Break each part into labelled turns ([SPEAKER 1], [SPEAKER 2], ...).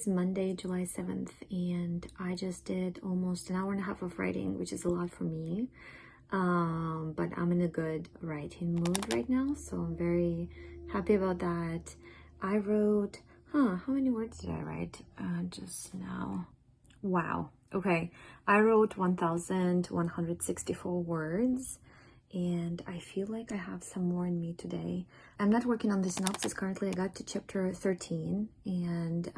[SPEAKER 1] is Monday, July 7th, and I just did almost an hour and a half of writing, which is a lot for me. But I'm in a good writing mood right now, so I'm very happy about that. I wrote, how many words did I write just now? Wow. Okay. I wrote 1,164 words, and I feel like I have some more in me today. I'm not working on the synopsis currently. I got to chapter 13, and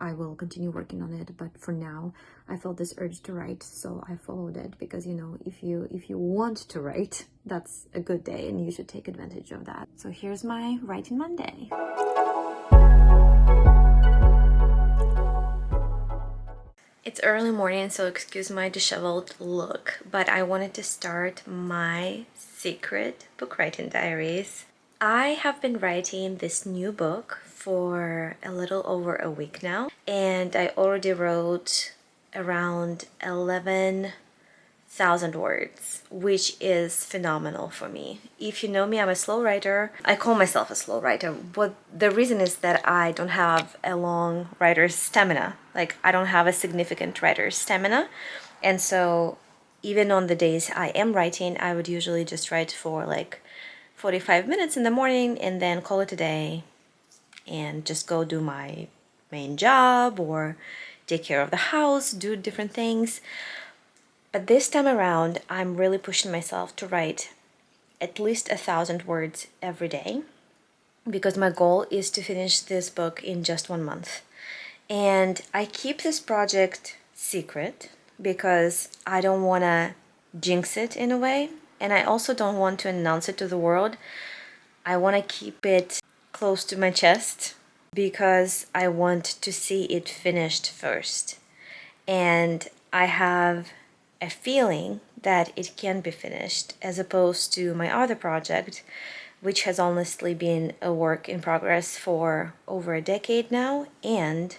[SPEAKER 1] I will continue working on it, but for now I felt this urge to write, so I followed it, because if you want to write, that's a good day and you should take advantage of that. So here's my writing Monday. It's early morning, so excuse my disheveled look, but I wanted to start my secret book writing diaries. I have been writing this new book for a little over a week now, and I already wrote around 11,000 words, which is phenomenal for me. If you know me, I'm a slow writer. I call myself a slow writer, but the reason is that I don't have a long writer's stamina. Like, I don't have a significant writer's stamina, and so even on the days I am writing, I would usually just write for like 45 minutes in the morning and then call it a day and just go do my main job or take care of the house, do different things. But this time around, I'm really pushing myself to write at least 1,000 words every day, because my goal is to finish this book in just 1 month. And I keep this project secret because I don't want to jinx it in a way. And I also don't want to announce it to the world. I want to keep it close to my chest because I want to see it finished first. And I have a feeling that it can be finished, as opposed to my other project, which has honestly been a work in progress for over a decade now. And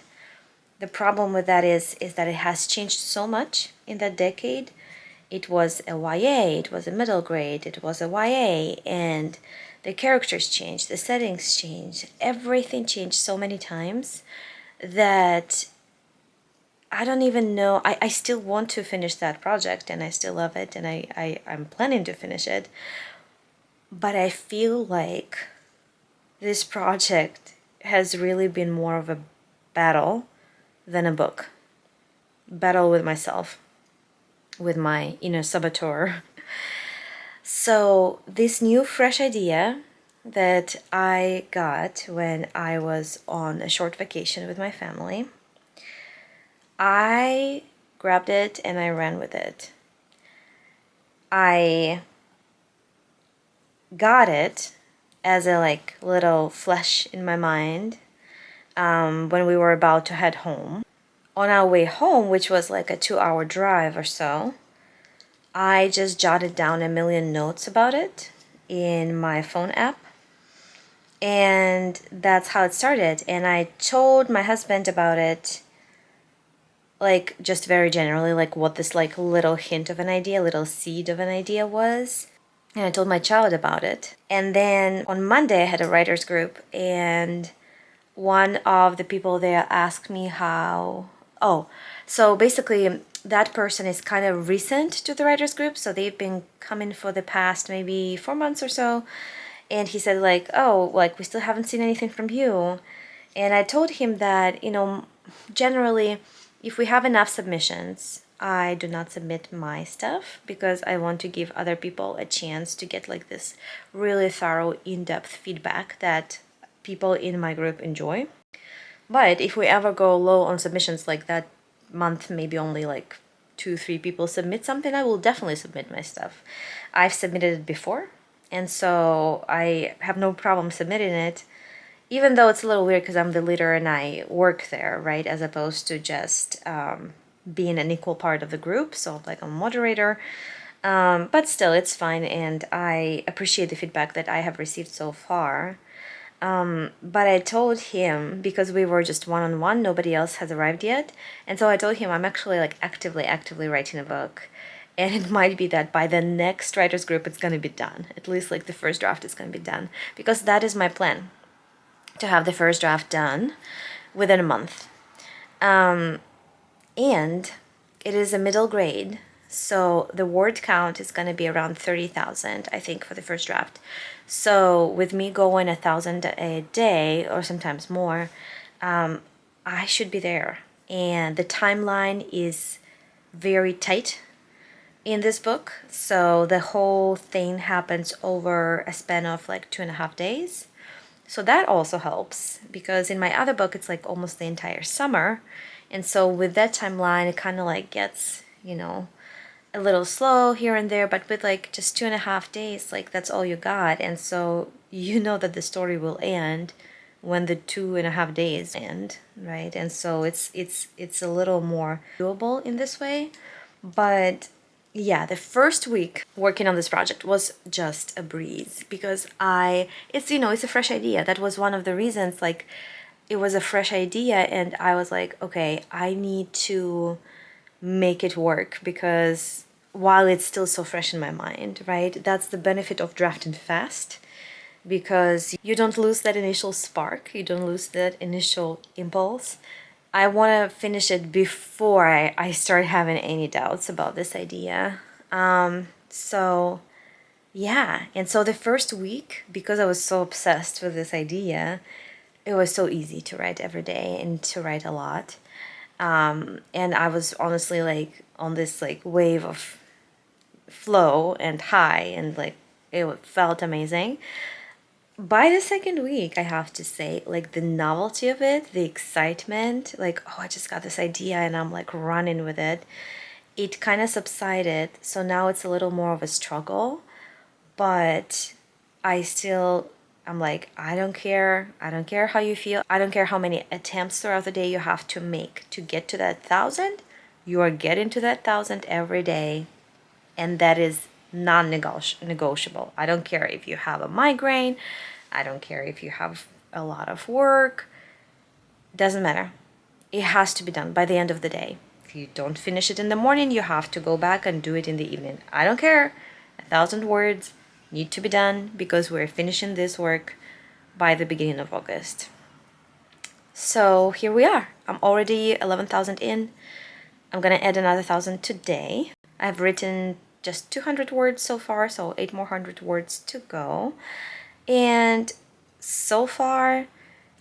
[SPEAKER 1] the problem with that is that it has changed so much in that decade. It was a YA, it was a middle grade, it was a YA, and the characters changed, the settings changed, everything changed so many times that I don't even know. I still want to finish that project, and I still love it, and I'm planning to finish it. But I feel like this project has really been more of a battle than a book. Battle with myself, with my inner saboteur. So this new fresh idea that I got when I was on a short vacation with my family, I grabbed it and I ran with it. I got it as a little flash in my mind when we were about to head home. On our way home, which was like a 2-hour drive or so, I just jotted down a million notes about it in my phone app. And that's how it started. And I told my husband about it, just very generally, what this little hint of an idea, little seed of an idea was. And I told my child about it. And then on Monday I had a writers group, and one of the people there asked me so basically that person is kind of recent to the writers group, so they've been coming for the past maybe 4 months or so. And he said we still haven't seen anything from you. And I told him that, generally, if we have enough submissions, I do not submit my stuff because I want to give other people a chance to get this really thorough, in-depth feedback that people in my group enjoy. But if we ever go low on submissions, like that month, maybe only 2-3 people submit something, I will definitely submit my stuff. I've submitted it before, and so I have no problem submitting it, even though it's a little weird because I'm the leader and I work there, right, as opposed to just being an equal part of the group, so I'm a moderator. But still, it's fine, and I appreciate the feedback that I have received so far. But I told him, because we were just one-on-one, nobody else has arrived yet, and so I told him I'm actually actively writing a book, and it might be that by the next writers group it's going to be done. At least the first draft is going to be done, because that is my plan, to have the first draft done within a month. And it is a middle grade, so the word count is going to be around 30,000, I think, for the first draft. So with me going 1,000 a day or sometimes more, I should be there. And the timeline is very tight in this book. So the whole thing happens over a span of like 2.5 days. So that also helps because in my other book, it's like almost the entire summer. And so with that timeline, it kind of like gets, a little slow here and there, but with like just 2.5 days, like that's all you got. And so you know that the story will end when the 2.5 days end, right? And so it's a little more doable in this way. But yeah, the first week working on this project was just a breeze because it's a fresh idea. That was one of the reasons, like, it was a fresh idea, and I was like, okay, I need to make it work because while it's still so fresh in my mind, right? That's the benefit of drafting fast because you don't lose that initial spark, you don't lose that initial impulse. I want to finish it before I start having any doubts about this idea. So, yeah. And so the first week, because I was so obsessed with this idea, it was so easy to write every day and to write a lot. And I was honestly like on this like wave of flow and high, and like it felt amazing. By the second week, I have to say, like the novelty of it, the excitement, like, oh, I just got this idea and I'm like running with it, it kind of subsided. So now it's a little more of a struggle, but I'm like, I don't care. I don't care how you feel. I don't care how many attempts throughout the day you have to make to get to that 1,000. You are getting to that 1,000 every day, and that is non-negotiable. I don't care if you have a migraine. I don't care if you have a lot of work. Doesn't matter. It has to be done by the end of the day. If you don't finish it in the morning, you have to go back and do it in the evening. I don't care. 1,000 words need to be done because we're finishing this work by the beginning of August. So here we are. I'm already 11,000 in. I'm gonna add another 1,000 today. I've written just 200 words so far, so 8 more hundred words to go. And so far,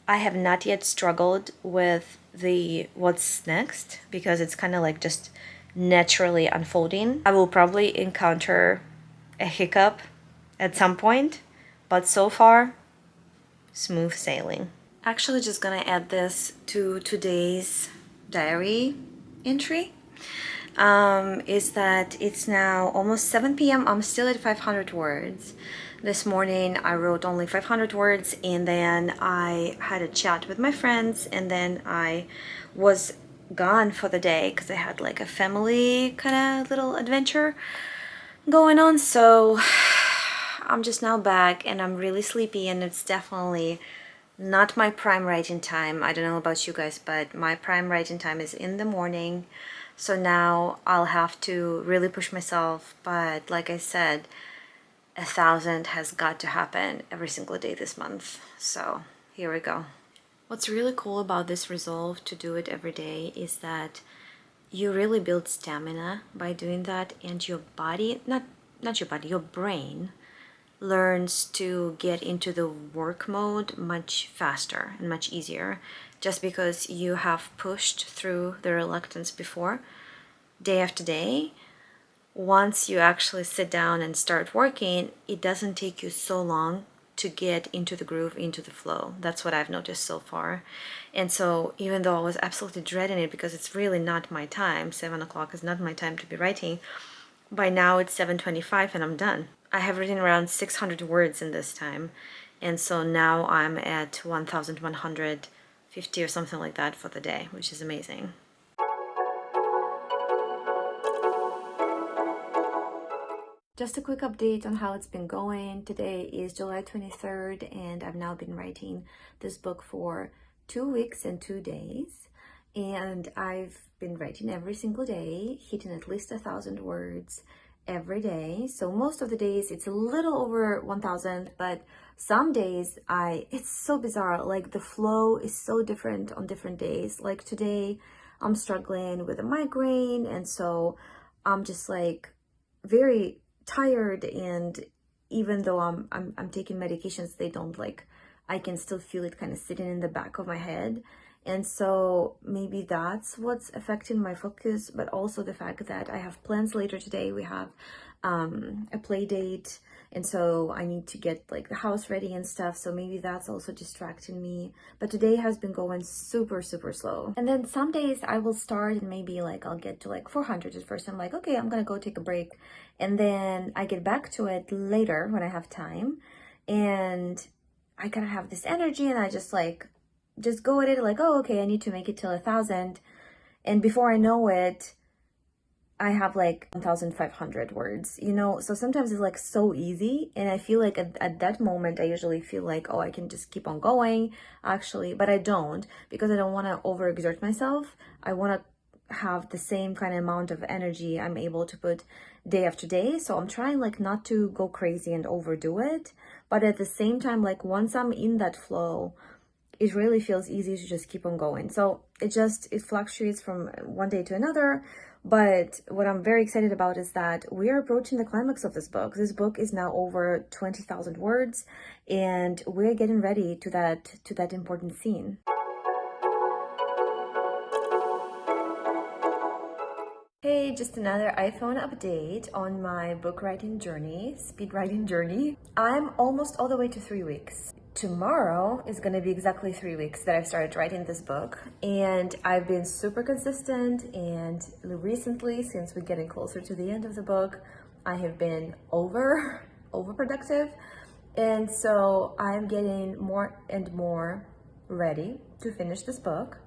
[SPEAKER 1] I have not yet struggled with the what's next because it's kind of like just naturally unfolding. I will probably encounter a hiccup at some point, but so far, smooth sailing. Actually, just gonna add this to today's diary entry. Is that it's now almost 7 p.m. I'm still at 500 words. This morning I wrote only 500 words, and then I had a chat with my friends, and then I was gone for the day because I had like a family kind of little adventure going on. So I'm just now back and I'm really sleepy, and it's definitely not my prime writing time. I don't know about you guys, but my prime writing time is in the morning. So now I'll have to really push myself. But like I said, 1,000 has got to happen every single day this month. So here we go. What's really cool about this resolve to do it every day is that you really build stamina by doing that, and your body, not your body, your brain learns to get into the work mode much faster and much easier just because you have pushed through the reluctance before, day after day. Once you actually sit down and start working, it doesn't take you so long to get into the groove, into the flow. That's what I've noticed so far. And so even though I was absolutely dreading it because it's really not my time, 7 o'clock is not my time to be writing, by now it's 7:25 and I'm done. I have written around 600 words in this time, and so now I'm at 1,150 or something like that for the day, which is amazing. Just a quick update on how it's been going. Today is July 23rd, and I've now been writing this book for 2 weeks and 2 days. And I've been writing every single day, hitting at least 1,000 words every day. So most of the days it's a little over 1,000, but some days it's so bizarre. Like the flow is so different on different days. Like today I'm struggling with a migraine, and so I'm just like very tired, and even though I'm taking medications, they don't like, I can still feel it kind of sitting in the back of my head. And so maybe that's what's affecting my focus, but also the fact that I have plans later today. We have a play date, and so I need to get like the house ready and stuff. So maybe that's also distracting me. But today has been going super, super slow. And then some days I will start and maybe like I'll get to like 400 at first. I'm like, okay, I'm gonna go take a break. And then I get back to it later when I have time. And I kind of have this energy, and I just go at it like, oh, okay, I need to make it till 1,000. And before I know it, I have like 1,500 words, you know? So sometimes it's like so easy. And I feel like at that moment, I usually feel like, oh, I can just keep on going actually, but I don't, because I don't want to overexert myself. I want to have the same kind of amount of energy I'm able to put day after day. So I'm trying like not to go crazy and overdo it. But at the same time, like once I'm in that flow, it really feels easy to just keep on going. So it fluctuates from one day to another. But what I'm very excited about is that we are approaching the climax of this book. This book is now over 20,000 words, and we're getting ready to that important scene. Hey, just another iPhone update on my book writing journey, speed writing journey. I'm almost all the way to 3 weeks. Tomorrow is going to be exactly 3 weeks that I've started writing this book, and I've been super consistent. And recently, since we're getting closer to the end of the book, I have been overproductive, and so I'm getting more and more ready to finish this book.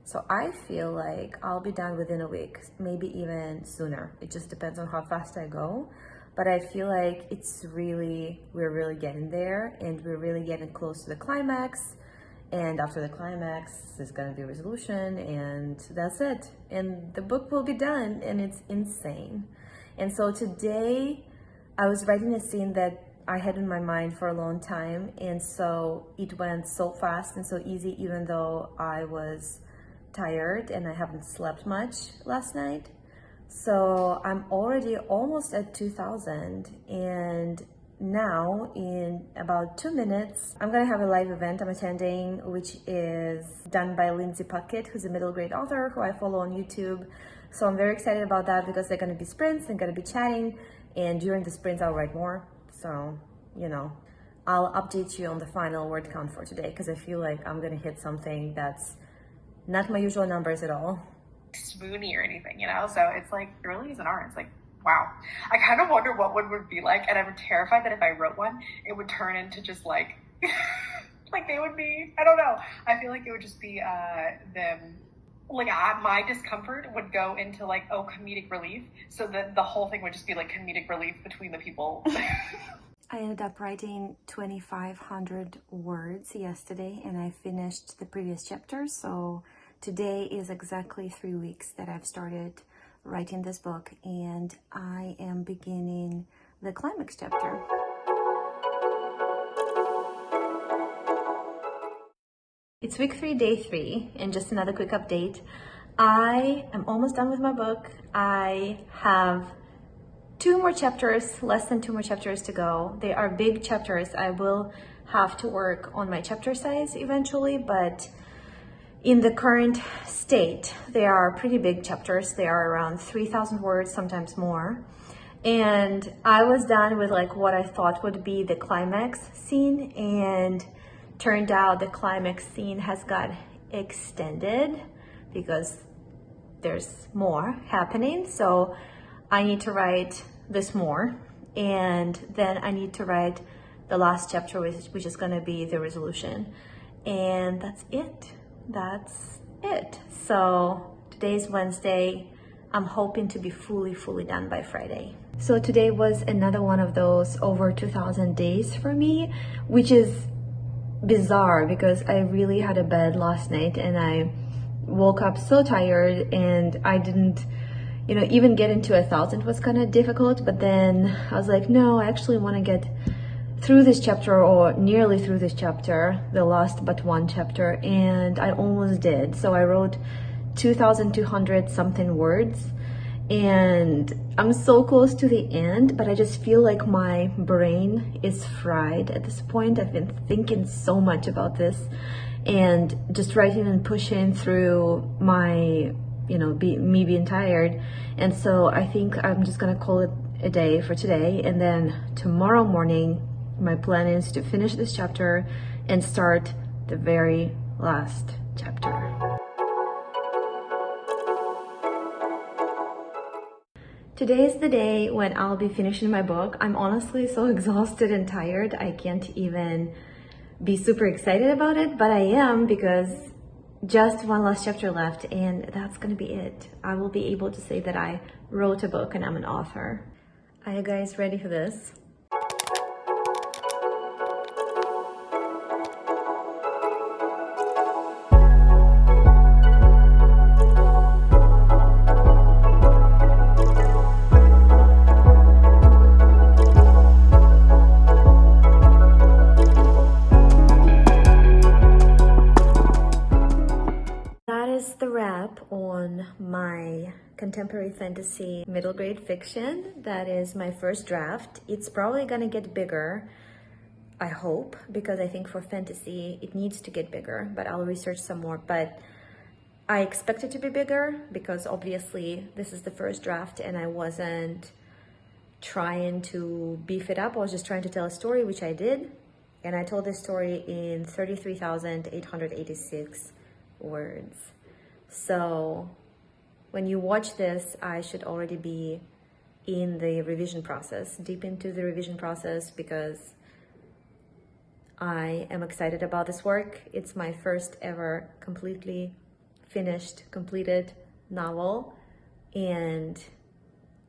[SPEAKER 1] So I feel like I'll be done within a week, maybe even sooner. It just depends on how fast I go. But I feel like we're really getting there, and we're really getting close to the climax. And after the climax, there's gonna be a resolution, and that's it. And the book will be done, and it's insane. And so today, I was writing a scene that I had in my mind for a long time, and so it went so fast and so easy, even though I was tired and I haven't slept much last night. So I'm already almost at 2,000, and now in about 2 minutes, I'm gonna have a live event I'm attending, which is done by Lindsay Puckett, who's a middle grade author who I follow on YouTube. So I'm very excited about that because they're gonna be sprints, they're gonna be chatting, and during the sprints I'll write more. So, you know, I'll update you on the final word count for today, because I feel like I'm gonna hit something that's not my usual numbers at all.
[SPEAKER 2] Swoony or anything, you know? So it's like, it really is an art. It's like, wow. I kind of wonder what one would be like, and I'm terrified that if I wrote one, it would turn into just like, like they would be, I don't know. I feel like it would just be them, like my discomfort would go into like, oh, comedic relief. So the whole thing would just be like comedic relief between the people.
[SPEAKER 1] I ended up writing 2,500 words yesterday, and I finished the previous chapter. So today is exactly 3 weeks that I've started writing this book, and I am beginning the climax chapter. It's week 3, day 3, and just another quick update. I am almost done with my book. I have 2 more chapters, less than 2 more chapters to go. They are big chapters. I will have to work on my chapter size eventually, but in the current state, they are pretty big chapters. They are around 3,000 words, sometimes more. And I was done with like what I thought would be the climax scene, and turned out the climax scene has got extended because there's more happening. So I need to write this more, and then I need to write the last chapter, which is going to be the resolution. And that's it. So today's Wednesday. I'm hoping to be fully done by Friday. So today was another one of those over 2,000 days for me, which is bizarre because I really had a bad last night, and I woke up so tired, and I didn't even getting to 1,000 was kind of difficult, but then I was like, no, I actually want to get through this chapter, or nearly through this chapter, the last but one chapter, and I almost did. So I wrote 2,200 something words, and I'm so close to the end, but I just feel like my brain is fried at this point. I've been thinking so much about this, and just writing and pushing through my, me being tired. And so I think I'm just gonna call it a day for today, and then tomorrow morning my plan is to finish this chapter and start the very last chapter. Today is the day when I'll be finishing my book. I'm honestly so exhausted and tired. I can't even be super excited about it, but I am, because just one last chapter left, and that's gonna be it. I will be able to say that I wrote a book and I'm an author. Are you guys ready for this? The wrap on my contemporary fantasy middle grade fiction. That is my first draft. It's probably gonna get bigger, I hope, because I think for fantasy it needs to get bigger, but I'll research some more. But I expect it to be bigger because obviously this is the first draft and I wasn't trying to beef it up. I was just trying to tell a story, which I did, and I told this story in 33,886 words. So when you watch this, I should already be in the revision process, deep into the revision process, because I am excited about this work. It's my first ever completely finished, completed novel, and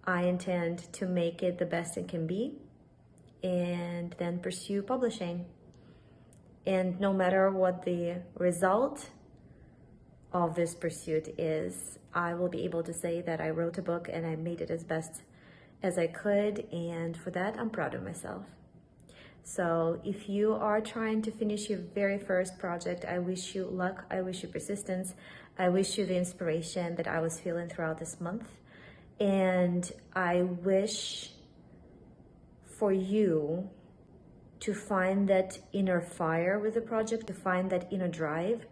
[SPEAKER 1] I intend to make it the best it can be and then pursue publishing. And no matter what the result of this pursuit is, I will be able to say that I wrote a book and I made it as best as I could, and for that I'm proud of myself. So if you are trying to finish your very first project, I wish you luck, I wish you persistence, I wish you the inspiration that I was feeling throughout this month, and I wish for you to find that inner fire with the project, to find that inner drive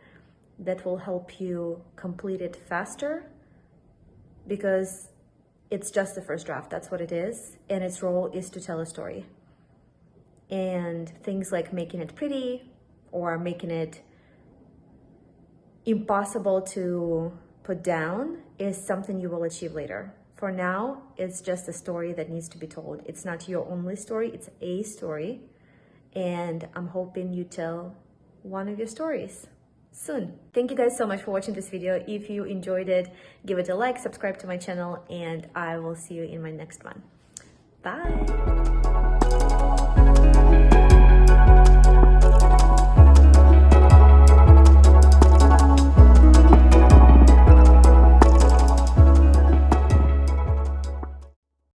[SPEAKER 1] that will help you complete it faster, because it's just the first draft, that's what it is, and its role is to tell a story. And things like making it pretty or making it impossible to put down is something you will achieve later. For now, it's just a story that needs to be told. It's not your only story, it's a story, and I'm hoping you tell one of your stories soon. Thank you guys so much for watching this video. If you enjoyed it, give it a like, subscribe to my channel, and I will see you in my next one. Bye!